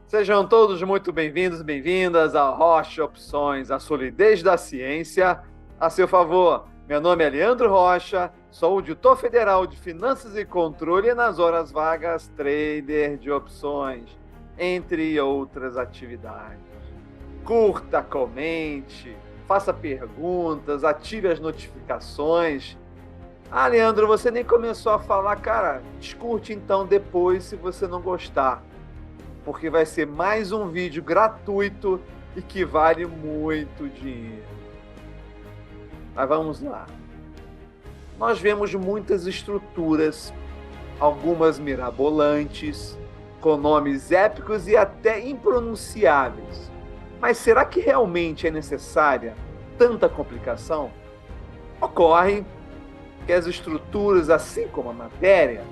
Sejam todos muito bem-vindos e bem-vindas a Rocha Opções, a solidez da ciência a seu favor. Meu nome é Leandro Rocha, sou auditor federal de Finanças e Controle e nas horas vagas trader de opções, entre outras atividades. Curta, comente, faça perguntas, ative as notificações. Ah, Leandro, você nem começou a falar, cara, discute então depois se você não gostar, porque vai ser mais um vídeo gratuito e que vale muito dinheiro. Mas vamos lá. Nós vemos muitas estruturas, algumas mirabolantes, com nomes épicos e até impronunciáveis. Mas será que realmente é necessária tanta complicação? Ocorre que as estruturas, assim como a matéria,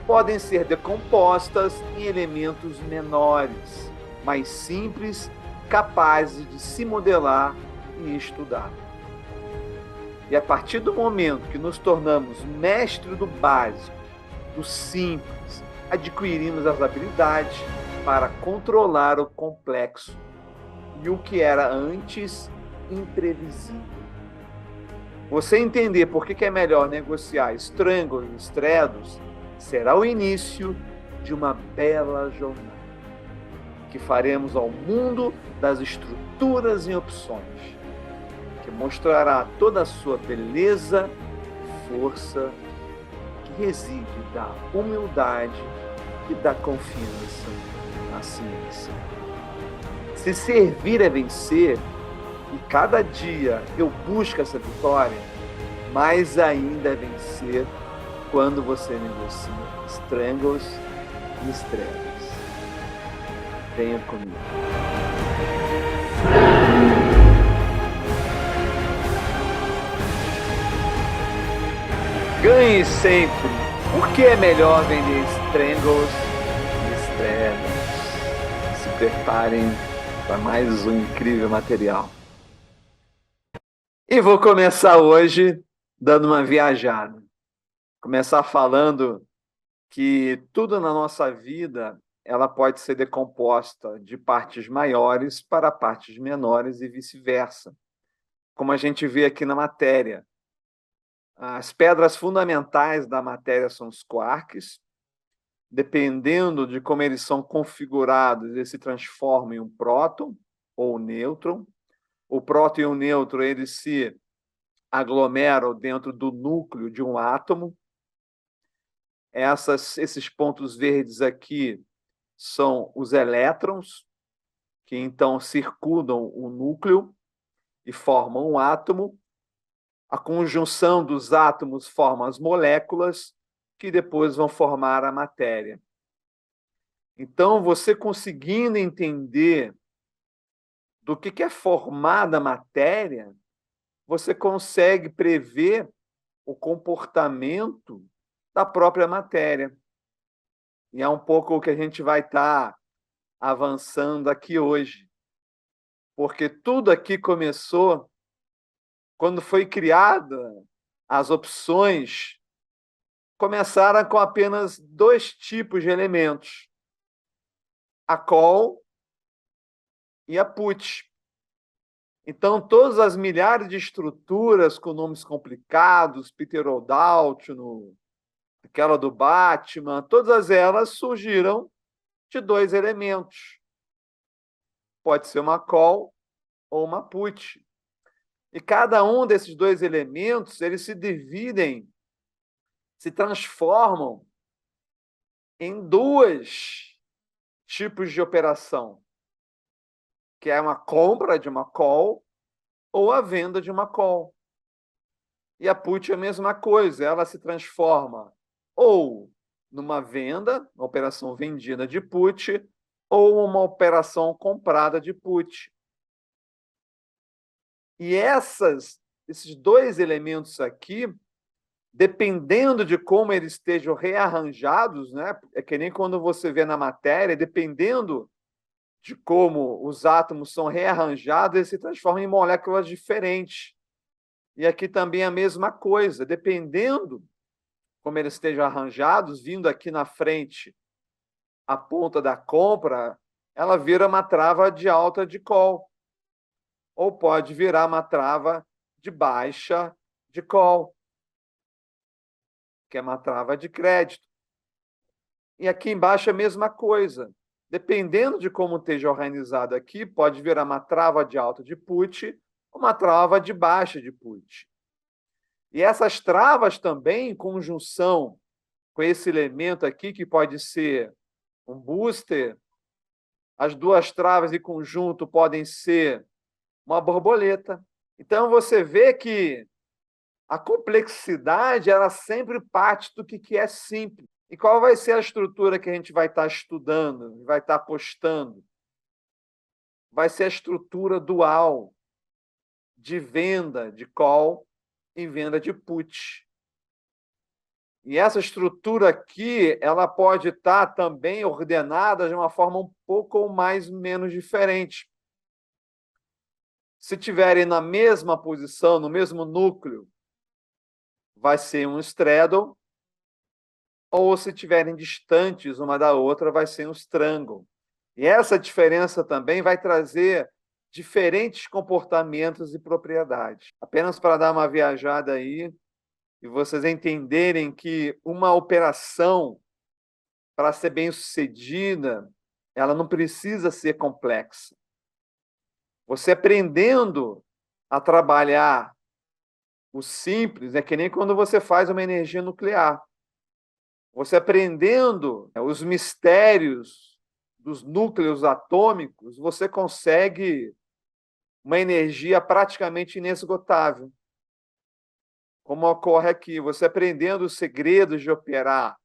podem ser decompostas em elementos menores, mais simples, capazes de se modelar e estudar. E a partir do momento que nos tornamos mestres do básico, do simples, adquirimos as habilidades para controlar o complexo e o que era antes imprevisível. Você entender por que é melhor negociar Strangles e Straddles será o início de uma bela jornada que faremos ao mundo das estruturas e opções, que mostrará toda a sua beleza e força, que reside da humildade e da confiança na ciência. Se servir é vencer, e cada dia eu busco essa vitória, mais ainda é vencer quando você negocia Strangles e Straddles. Venha comigo. Ganhe sempre. Por que é melhor vender Strangles e Straddles? Se preparem para mais um incrível material. E vou começar hoje dando uma viajada. Começar falando que tudo na nossa vida ela pode ser decomposta de partes maiores para partes menores e vice-versa, como a gente vê aqui na matéria. As pedras fundamentais da matéria são os quarks. Dependendo de como eles são configurados, eles se transformam em um próton ou um nêutron. O próton e o nêutron eles se aglomeram dentro do núcleo de um átomo. Esses pontos verdes aqui são os elétrons, que então circundam o núcleo e formam um átomo. A conjunção dos átomos forma as moléculas, que depois vão formar a matéria. Então, você conseguindo entender do que é formada a matéria, você consegue prever o comportamento da própria matéria. E é um pouco o que a gente vai estar avançando aqui hoje. Porque tudo aqui começou quando foi criada as opções, começaram com apenas dois tipos de elementos, a call e a put. Então, todas as milhares de estruturas com nomes complicados, pterodátilo, aquela do Batman, todas elas surgiram de dois elementos. Pode ser uma call ou uma put. E cada um desses dois elementos, eles se dividem, se transformam em dois tipos de operação, que é uma compra de uma call ou a venda de uma call. E a put é a mesma coisa, ela se transforma ou numa venda, uma operação vendida de put, ou uma operação comprada de put. E esses dois elementos aqui, dependendo de como eles estejam rearranjados, né? É que nem quando você vê na matéria, dependendo de como os átomos são rearranjados, eles se transformam em moléculas diferentes. E aqui também a mesma coisa, dependendo como eles estejam arranjados, vindo aqui na frente a ponta da compra, ela vira uma trava de alta de call, ou pode virar uma trava de baixa de call, que é uma trava de crédito. E aqui embaixo é a mesma coisa. Dependendo de como esteja organizado aqui, pode virar uma trava de alta de put, uma trava de baixa de put. E essas travas também, em conjunção com esse elemento aqui, que pode ser um booster, as duas travas em conjunto podem ser uma borboleta. Então, você vê que a complexidade ela sempre parte do que é simples. E qual vai ser a estrutura que a gente vai estar estudando, vai estar apostando? Vai ser a estrutura dual de venda de call e venda de put. E essa estrutura aqui, ela pode estar também ordenada de uma forma um pouco ou mais menos diferente. Se tiverem na mesma posição, no mesmo núcleo, vai ser um straddle, ou se tiverem distantes uma da outra, vai ser um strangle. E essa diferença também vai trazer diferentes comportamentos e propriedades. Apenas para dar uma viajada aí e vocês entenderem que uma operação, para ser bem-sucedida, ela não precisa ser complexa. Você aprendendo a trabalhar o simples, é que nem quando você faz uma energia nuclear. Você aprendendo os mistérios dos núcleos atômicos, você consegue uma energia praticamente inesgotável. Como ocorre aqui, você aprendendo os segredos de operar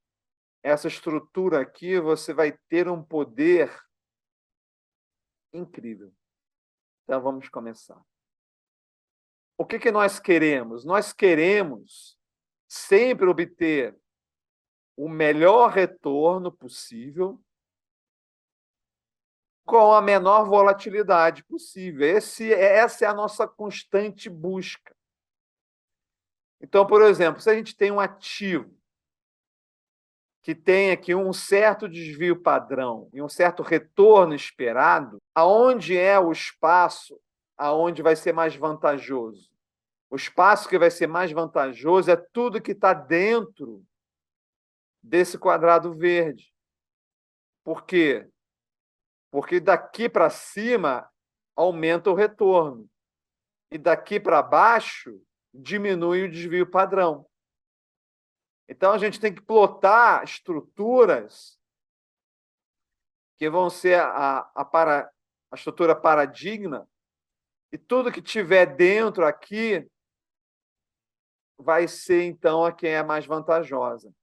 essa estrutura aqui, você vai ter um poder incrível. Então, vamos começar. O que nós queremos? Nós queremos sempre obter o melhor retorno possível com a menor volatilidade possível. Essa é a nossa constante busca. Então, por exemplo, se a gente tem um ativo que tem aqui um certo desvio padrão e um certo retorno esperado, aonde é o espaço aonde vai ser mais vantajoso? O espaço que vai ser mais vantajoso é tudo que está dentro desse quadrado verde. Por quê? Porque daqui para cima aumenta o retorno e daqui para baixo diminui o desvio padrão. Então, a gente tem que plotar estruturas que vão ser a estrutura paradigma, e tudo que tiver dentro aqui vai ser, então, a quem é mais vantajosa.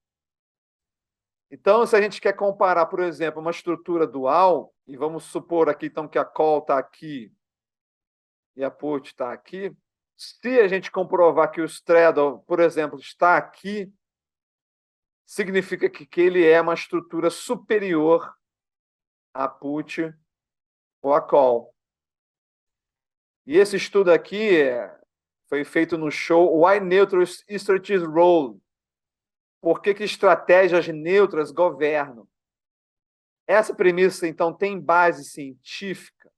Então, se a gente quer comparar, por exemplo, uma estrutura dual, e vamos supor aqui, então, que a call está aqui e a put está aqui, se a gente comprovar que o straddle, por exemplo, está aqui, significa que ele é uma estrutura superior à put ou à call. E esse estudo aqui foi feito no show Why Neutral Strategies Role. Por que estratégias neutras governam? Essa premissa, então, tem base científica.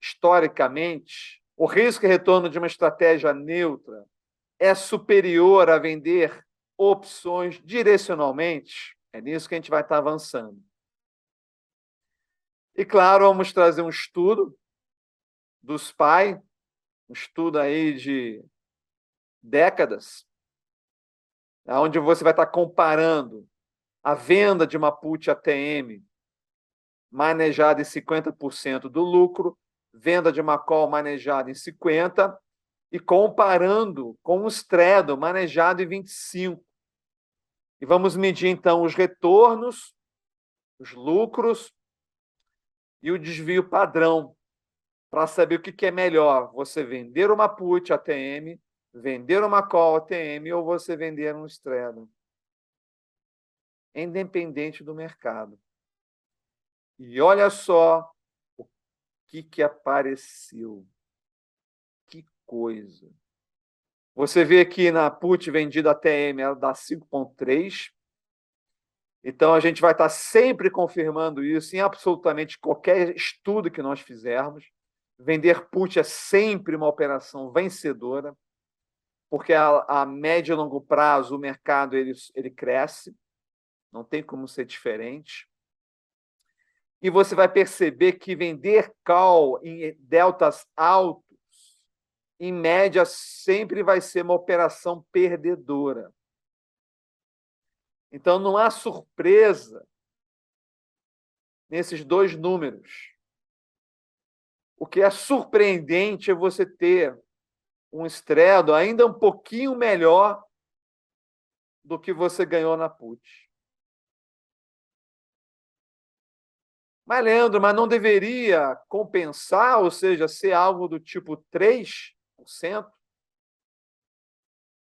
Historicamente, o risco e retorno de uma estratégia neutra é superior a vender opções direcionalmente. É nisso que a gente vai estar avançando. E, claro, vamos trazer um estudo do SPY, um estudo aí de décadas, onde você vai estar comparando a venda de uma put ATM manejada em 50% do lucro, venda de uma call manejada em 50%, e comparando com o straddle manejado em 25%. E vamos medir, então, os retornos, os lucros e o desvio padrão, para saber o que é melhor, você vender uma put ATM, vender uma call ATM ou você vender um straddle. Independente do mercado. E olha só o que apareceu. Que coisa. Você vê aqui na put vendida ATM, ela dá 5,3. Então, a gente vai estar sempre confirmando isso em absolutamente qualquer estudo que nós fizermos. Vender put é sempre uma operação vencedora, porque a médio e longo prazo o mercado ele cresce, não tem como ser diferente. E você vai perceber que vender call em deltas altos, em média, sempre vai ser uma operação perdedora. Então, não há surpresa nesses dois números. O que é surpreendente é você ter um straddle ainda um pouquinho melhor do que você ganhou na put. Mas, Leandro, mas não deveria compensar, ou seja, ser algo do tipo 3%?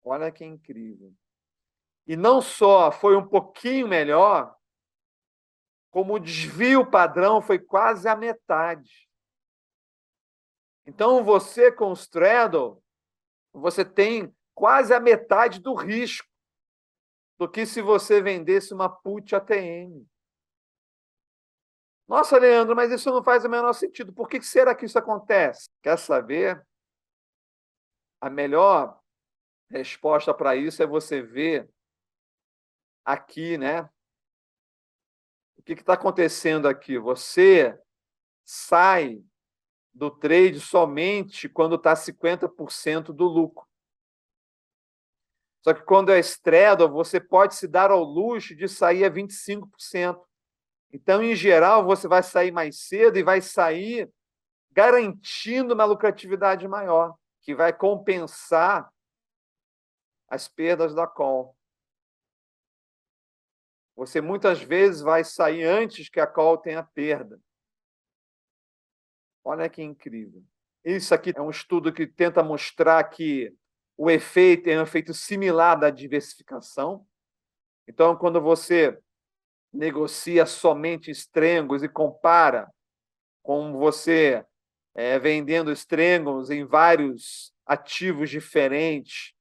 Olha que incrível. E não só foi um pouquinho melhor, como o desvio padrão foi quase a metade. Então, você com o straddle, você tem quase a metade do risco do que se você vendesse uma put ATM. Nossa, Leandro, mas isso não faz o menor sentido. Por que será que isso acontece? Quer saber? A melhor resposta para isso é você ver aqui, né? O que está acontecendo aqui? Você sai do trade somente quando está 50% do lucro. Só que quando é straddle, você pode se dar ao luxo de sair a 25%. Então, em geral, você vai sair mais cedo e vai sair garantindo uma lucratividade maior, que vai compensar as perdas da call. Você muitas vezes vai sair antes que a call tenha perda. Olha que incrível. Isso aqui é um estudo que tenta mostrar que o efeito é um efeito similar da diversificação. Então, quando você negocia somente strangles e compara com você vendendo strangles em vários ativos diferentes,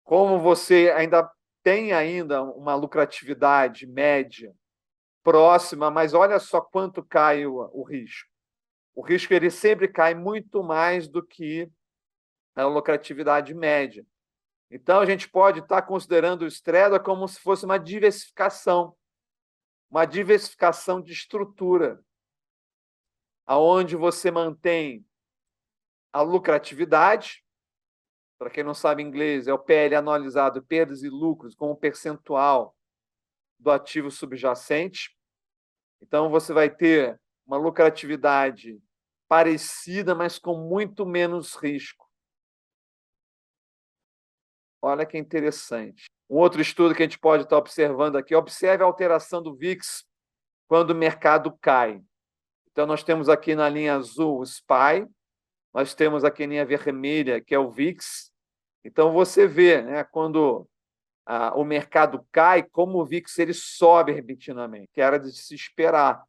como você ainda tem ainda uma lucratividade média próxima, mas olha só quanto cai o risco. O risco ele sempre cai muito mais do que a lucratividade média. Então, a gente pode estar considerando o straddle como se fosse uma diversificação de estrutura, aonde você mantém a lucratividade. Para quem não sabe inglês, é o PL anualizado, perdas e lucros, como percentual do ativo subjacente. Então, você vai ter uma lucratividade parecida, mas com muito menos risco. Olha que interessante. Um outro estudo que a gente pode estar observando aqui, observe a alteração do VIX quando o mercado cai. Então, nós temos aqui na linha azul o SPY, nós temos aqui a linha vermelha, que é o VIX. Então, você vê, né, quando o mercado cai, como o VIX ele sobe repentinamente, que era de se esperar.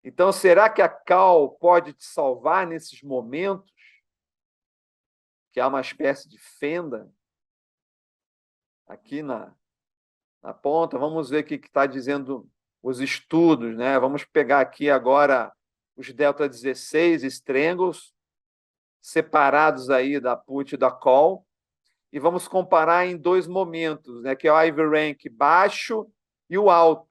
Então, será que a call pode te salvar nesses momentos? Que há uma espécie de fenda aqui na ponta. Vamos ver o que está dizendo os estudos, né? Vamos pegar aqui agora os delta 16 strangles, separados aí da put e da call, e vamos comparar em dois momentos, né? Que é o IV rank baixo e o alto.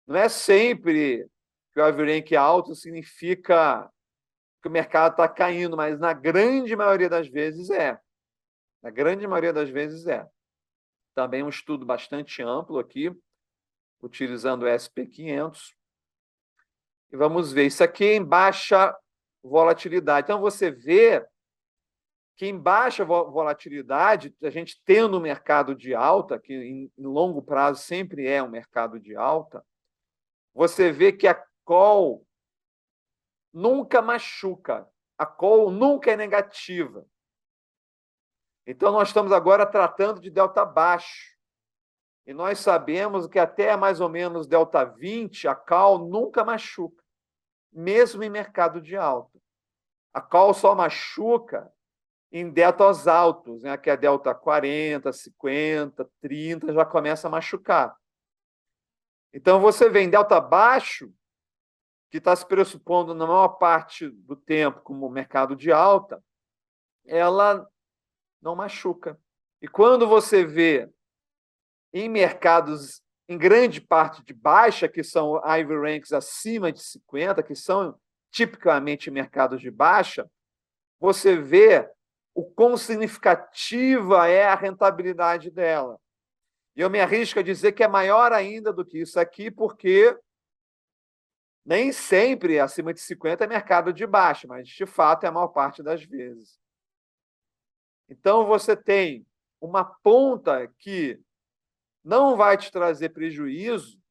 Não é sempre que o IV rank alto significa que o mercado está caindo, mas na grande maioria das vezes é. Na grande maioria das vezes é. Também um estudo bastante amplo aqui, utilizando o SP500. E vamos ver, isso aqui é em baixa volatilidade. Então, você vê que em baixa volatilidade, a gente tendo um mercado de alta, que em longo prazo sempre é um mercado de alta, você vê que a call nunca machuca, a call nunca é negativa. Então, nós estamos agora tratando de delta baixo. E nós sabemos que até mais ou menos delta 20, a call nunca machuca, mesmo em mercado de alta. A call só machuca em deltas altos, né? Que é delta 40, 50, 30, já começa a machucar. Então, você vê em delta baixo, que está se pressupondo na maior parte do tempo como mercado de alta, ela não machuca. E quando você vê em mercados em grande parte de baixa, que são IV ranks acima de 50, que são tipicamente mercados de baixa, você vê o quão significativa é a rentabilidade dela. E eu me arrisco a dizer que é maior ainda do que isso aqui, porque nem sempre acima de 50 é mercado de baixa, mas de fato é a maior parte das vezes. Então você tem uma ponta que não vai te trazer prejuízo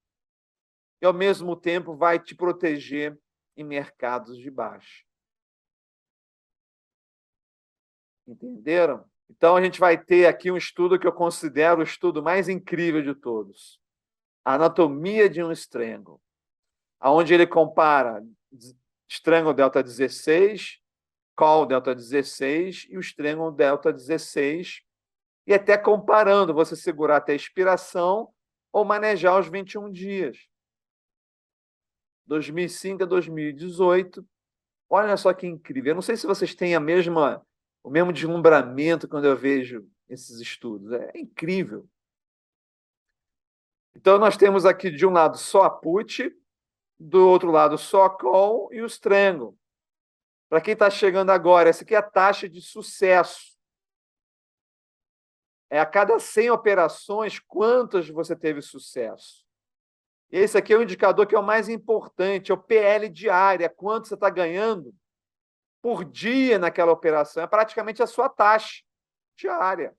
e, ao mesmo tempo, vai te proteger em mercados de baixa. Entenderam? Então, a gente vai ter aqui um estudo que eu considero o estudo mais incrível de todos. A anatomia de um strangle, onde ele compara strangle delta 16, call delta 16 e o strangle delta 16, e até comparando você segurar até a expiração ou manejar os 21 dias. 2005 a 2018. Olha só que incrível. Eu não sei se vocês têm o mesmo deslumbramento quando eu vejo esses estudos. É incrível. Então, nós temos aqui, de um lado, só a put, do outro lado, só a call e o strangle. Para quem está chegando agora, essa aqui é a taxa de sucesso. É a cada 100 operações, quantas você teve sucesso. Esse aqui é o indicador que é o mais importante, é o PL diário, é quanto você está ganhando por dia naquela operação. É praticamente a sua taxa diária.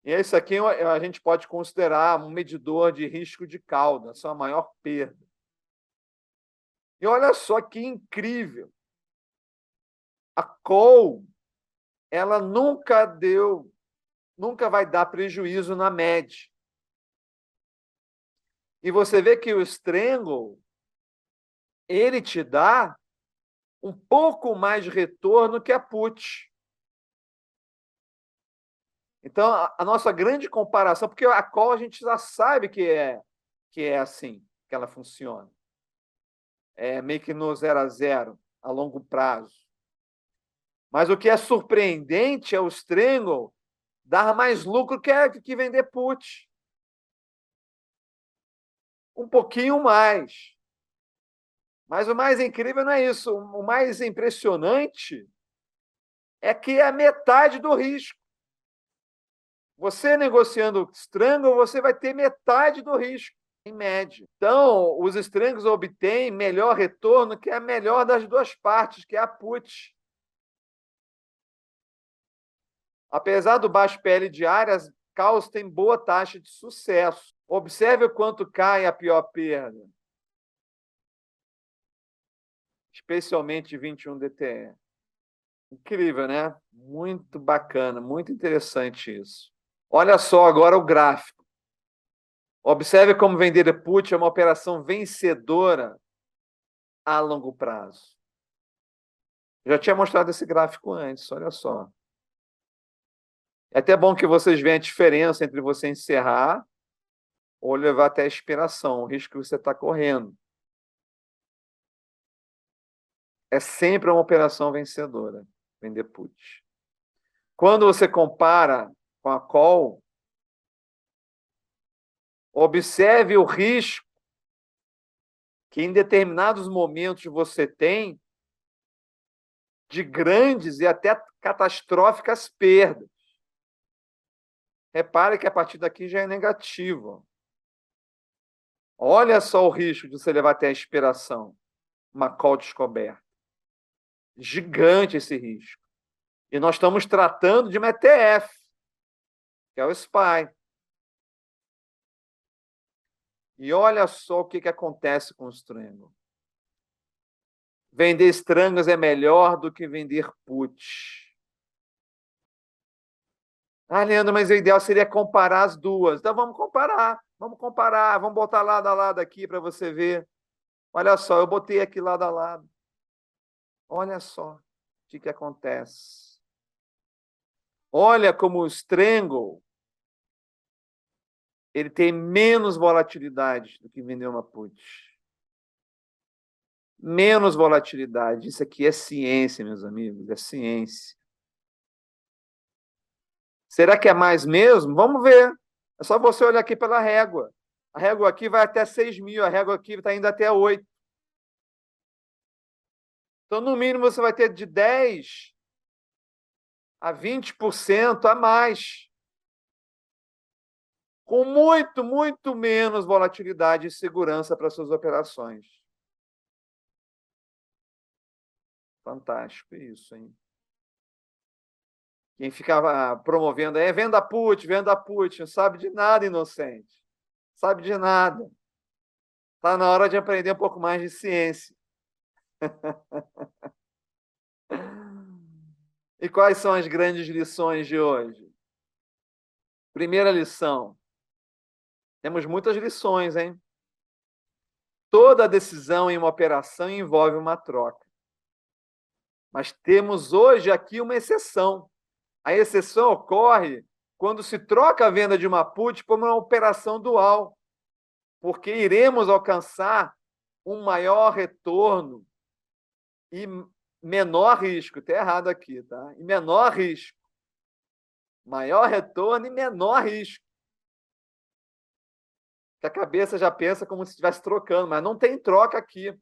E esse aqui a gente pode considerar um medidor de risco de cauda, a sua maior perda. E olha só que incrível. A call, ela nunca vai dar prejuízo na média. E você vê que o strangle, ele te dá um pouco mais de retorno que a put. Então, a nossa grande comparação, porque a call a gente já sabe que é assim que ela funciona. É meio que no 0 a 0, a longo prazo. Mas o que é surpreendente é o strangle dar mais lucro que vender put. Um pouquinho mais. Mas o mais incrível não é isso. O mais impressionante é que é metade do risco. Você negociando strangle, você vai ter metade do risco, em média. Então, os strangles obtêm melhor retorno que é a melhor das duas partes, que é a put. Apesar do baixo PL diário, as calls têm boa taxa de sucesso. Observe o quanto cai a pior perda, especialmente 21 DTE. Incrível, né? Muito bacana, muito interessante isso. Olha só agora o gráfico. Observe como vender put é uma operação vencedora a longo prazo. Já tinha mostrado esse gráfico antes, olha só. É até bom que vocês vejam a diferença entre você encerrar ou levar até a expiração, o risco que você está correndo. É sempre uma operação vencedora, vender put. Quando você compara com a call, observe o risco que em determinados momentos você tem de grandes e até catastróficas perdas. Repare que a partir daqui já é negativo. Olha só o risco de você levar até a expiração. Uma call descoberta. Gigante esse risco. E nós estamos tratando de uma ETF, que é o SPY. E olha só o que acontece com o strangle. Vender strangles é melhor do que vender put. Ah, Leandro, mas o ideal seria comparar as duas. Então vamos comparar, vamos botar lado a lado aqui para você ver. Olha só, eu botei aqui lado a lado. Olha só o que acontece. Olha como o Strangle ele tem menos volatilidade do que vender uma put. Menos volatilidade. Isso aqui é ciência, meus amigos, é ciência. Será que é mais mesmo? Vamos ver. É só você olhar aqui pela régua. A régua aqui vai até 6.000, a régua aqui está indo até 8. Então, no mínimo, você vai ter de 10 a 20% a mais. Com muito, muito menos volatilidade e segurança para suas operações. Fantástico isso, hein? Quem ficava promovendo aí, venda put, não sabe de nada, inocente. Sabe de nada. Está na hora de aprender um pouco mais de ciência. E quais são as grandes lições de hoje? Primeira lição. Temos muitas lições, hein? Toda decisão em uma operação envolve uma troca. Mas temos hoje aqui uma exceção. A exceção ocorre quando se troca a venda de uma put por uma operação dual, porque iremos alcançar um maior retorno e menor risco. Está errado aqui, tá? E menor risco. Maior retorno e menor risco. Que a cabeça já pensa como se estivesse trocando, mas não tem troca aqui.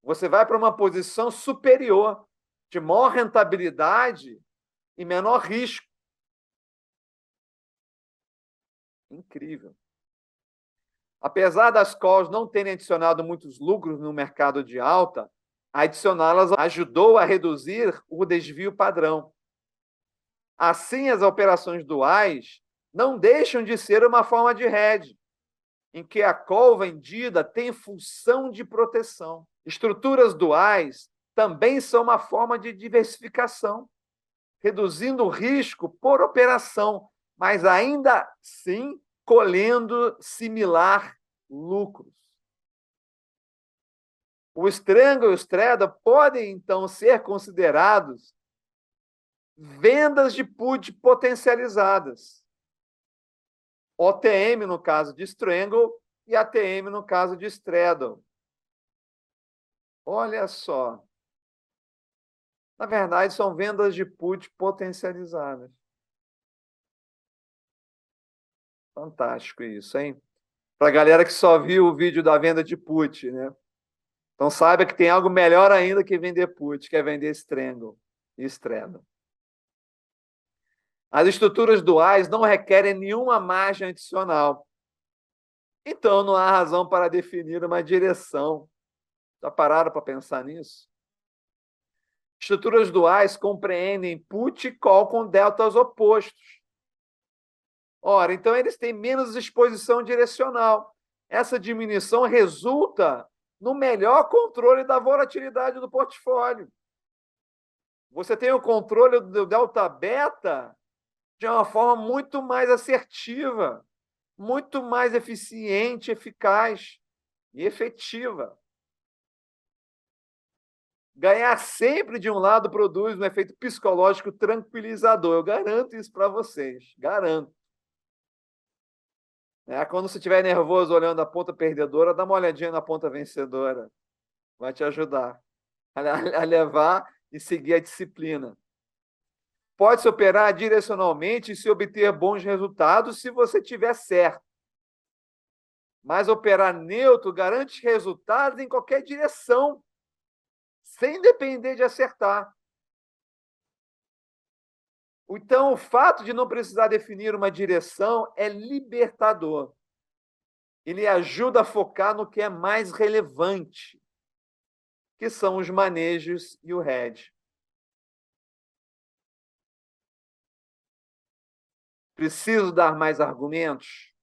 Você vai para uma posição superior, de maior rentabilidade e menor risco. Incrível. Apesar das calls não terem adicionado muitos lucros no mercado de alta, adicioná-las ajudou a reduzir o desvio padrão. Assim, as operações duais não deixam de ser uma forma de hedge, em que a call vendida tem função de proteção. Estruturas duais também são uma forma de diversificação, reduzindo o risco por operação, mas ainda assim colhendo similar lucros. O Strangle e o Straddle podem, então, ser considerados vendas de put potencializadas. OTM no caso de Strangle e ATM no caso de Straddle. Olha só. Na verdade, são vendas de put potencializadas. Fantástico isso, hein? Para a galera que só viu o vídeo da venda de put, né? Então saiba que tem algo melhor ainda que vender put, que é vender Strangle e Straddle. As estruturas duais não requerem nenhuma margem adicional. Então não há razão para definir uma direção. Já pararam para pensar nisso? Estruturas duais compreendem put e call com deltas opostos. Ora, então eles têm menos exposição direcional. Essa diminuição resulta no melhor controle da volatilidade do portfólio. Você tem o controle do delta beta de uma forma muito mais assertiva, muito mais eficiente, eficaz e efetiva. Ganhar sempre de um lado produz um efeito psicológico tranquilizador. Eu garanto isso para vocês, garanto. Quando você estiver nervoso olhando a ponta perdedora, dá uma olhadinha na ponta vencedora. Vai te ajudar a levar e seguir a disciplina. Pode-se operar direcionalmente e se obter bons resultados se você tiver certo. Mas operar neutro garante resultados em qualquer direção, sem depender de acertar. Então, o fato de não precisar definir uma direção é libertador. Ele ajuda a focar no que é mais relevante, que são os manejos e o hedge. Preciso dar mais argumentos?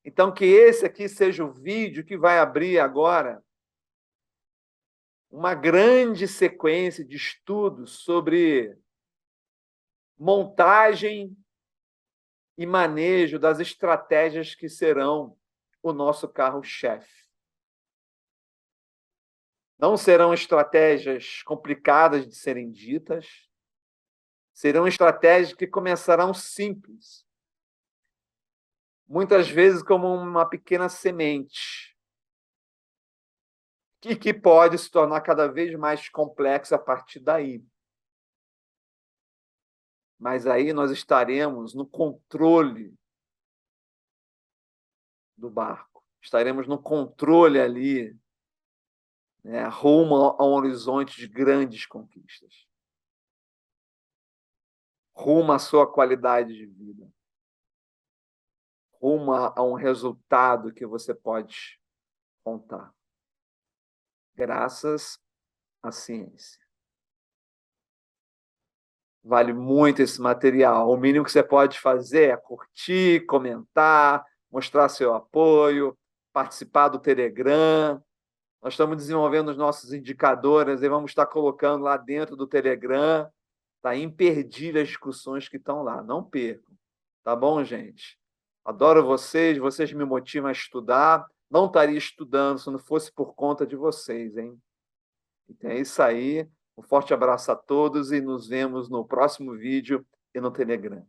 Então, que esse aqui seja o vídeo que vai abrir agora uma grande sequência de estudos sobre montagem e manejo das estratégias que serão o nosso carro-chefe. Não serão estratégias complicadas de serem ditas, Serão estratégias que começarão simples, muitas vezes como uma pequena semente, que pode se tornar cada vez mais complexa a partir daí. Mas aí nós estaremos no controle do barco, estaremos no controle ali, né, rumo a um horizonte de grandes conquistas, rumo à sua qualidade de vida, rumo a um resultado que você pode contar, graças à ciência. Vale muito esse material. O mínimo que você pode fazer é curtir, comentar, mostrar seu apoio, participar do Telegram. Nós estamos desenvolvendo os nossos indicadores e vamos estar colocando lá dentro do Telegram. Tá imperdível as discussões que estão lá. Não percam. Tá bom, gente? Adoro vocês, vocês me motivam a estudar. Não estaria estudando se não fosse por conta de vocês, hein? Então é isso aí. Um forte abraço a todos e nos vemos no próximo vídeo e no Telegram.